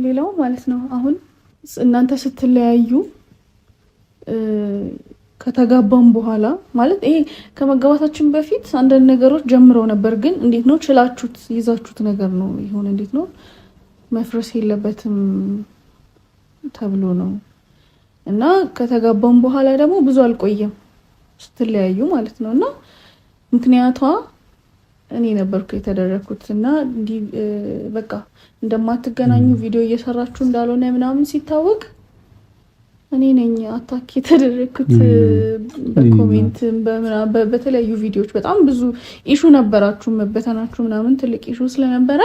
ሌላው ማለት ነው አሁን እናንተ ስትለያዩ ከተጋባም በኋላ ማለት ይሄ ከመጋባታችን በፊት አንዳንድ ነገሮች ጀምረው ነበር፣ ግን እንዴት ነው ችላችሁት ይዛችሁት ነገር ነው ይሁን እንዴት ነው መፍረስ የለበትም ተብሎ ነው። እና ከተጋባም በኋላ ደግሞ ብዙ አልቆየም ስትለያዩ ማለት ነው። እና ምክንያቷ እኔ ነበርኩ የተደረኩት እና እንዲህ በቃ እንደማትገናኙ ቪዲዮ እየሰራችሁ እንዳልሆነ ምናምን ሲታወቅ እኔ ነኝ አታክ የተደረኩት። በኮሜንት በተለያዩ ቪዲዮዎች በጣም ብዙ ኢሹ ነበራችሁ፣ መበተናችሁ ምናምን ትልቅ ኢሹ ስለነበረ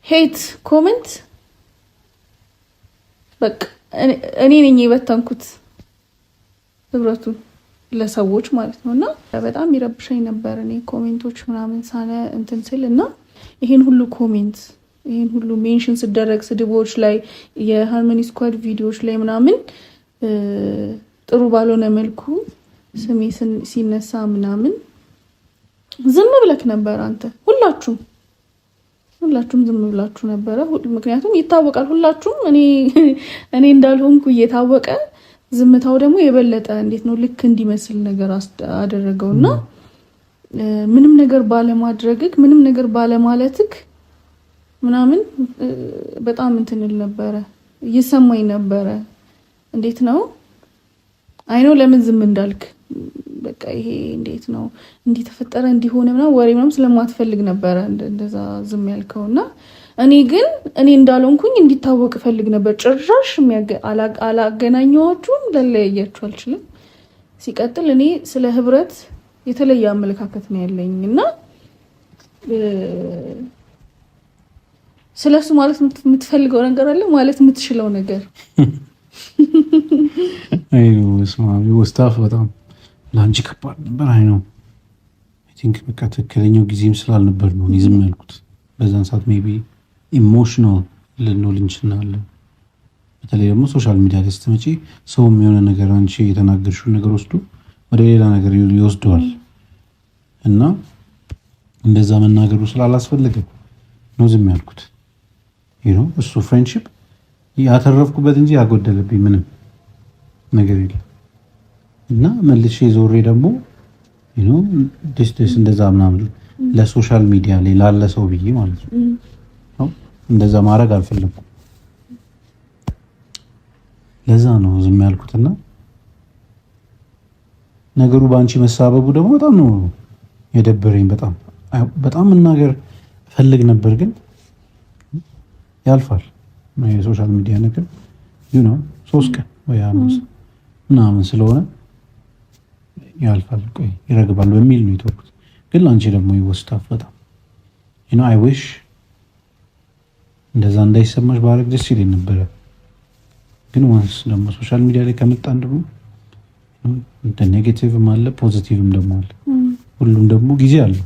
ሄት ኮሜንት በቃ እኔ ነኝ የበተንኩት ህብረቱን ለሰዎች ማለት ነው። እና በጣም ይረብሸኝ ነበር እኔ ኮሜንቶች ምናምን ሳነ እንትን ስል እና ይሄን ሁሉ ኮሜንት ይሄን ሁሉ ሜንሽን ሲደረግ ስድቦች ላይ የሃርመኒ ስኳድ ቪዲዮዎች ላይ ምናምን ጥሩ ባልሆነ መልኩ ስሜ ሲነሳ ምናምን ዝም ብለክ ነበር አንተ። ሁላችሁም ዝም ብላችሁ ነበረ። ምክንያቱም ይታወቃል ሁላችሁም እኔ እንዳልሆንኩ እየታወቀ ዝምታው ደግሞ የበለጠ እንዴት ነው ልክ እንዲመስል ነገር አደረገውና ምንም ነገር ባለማድረግክ ምንም ነገር ባለማለትክ ምናምን በጣም እንትንል ነበረ፣ እየሰማኝ ነበረ። እንዴት ነው አይኖ ለምን ዝም እንዳልክ በቃ ይሄ እንዴት ነው እንዲህ ተፈጠረ እንዲሆነ ምናምን ወሬ ምናምን ስለማትፈልግ ነበረ እንደዛ ዝም ያልከውና እኔ እንዳልሆንኩኝ እንዲታወቅ ፈልግ ነበር። ጭራሽ አላገናኘኋችሁም፣ ለለያያችሁ አልችልም። ሲቀጥል እኔ ስለ ህብረት የተለየ አመለካከት ነው ያለኝ እና ስለሱ ማለት የምትፈልገው ነገር አለ ማለት የምትችለው ነገር ወስታፍ በጣም ለአንቺ ከባድ ነበር። አይ ቲንክ በቃ ትክክለኛው ጊዜም ስላልነበር ነው ዝም ያልኩት። በዛን ሰዓት ሜይ ቢ ኢሞሽናል ልንሆን እንችላለን። በተለይ ደግሞ ሶሻል ሚዲያ ላይ ስትመጪ ሰውም የሆነ ነገር አንቺ የተናገርሽውን ነገር ወስዶ ወደ ሌላ ነገር ይወስደዋል እና እንደዛ መናገሩ ስላላስፈለገ ነው ዝም ያልኩት። እሱ ፍሬንድሺፕ ያተረፍኩበት እንጂ ያጎደለብኝ ምንም ነገር የለም እና መልሼ ዞሬ ደግሞ ደስ እንደዛ ምናምን ለሶሻል ሚዲያ ላይ ላለ ሰው ብዬ ማለት ነው እንደዛ ማድረግ አልፈለኩም። ለዛ ነው ዝም ያልኩትና ነገሩ በአንቺ መሳበቡ ደግሞ በጣም ነው የደበረኝ። በጣም መናገር ፈልግ ነበር ግን ያልፋል። የሶሻል ሚዲያ ነገር 3 ቀን ወይ 5 ምናምን ስለሆነ ያልፋል፣ ቆይ ይረግባል በሚል ነው የተወኩት። ግን ላንቺ ደግሞ ይወስታፍ በጣም አይ ዊሽ እንደዛ እንዳይሰማሽ ባረግ ደስ ይለኝ ነበረ። ግን ዋንስ ደግሞ ሶሻል ሚዲያ ላይ ከመጣን ደግሞ ኔጌቲቭም አለ ፖዚቲቭም ደግሞ አለ። ሁሉም ደግሞ ጊዜ አለው።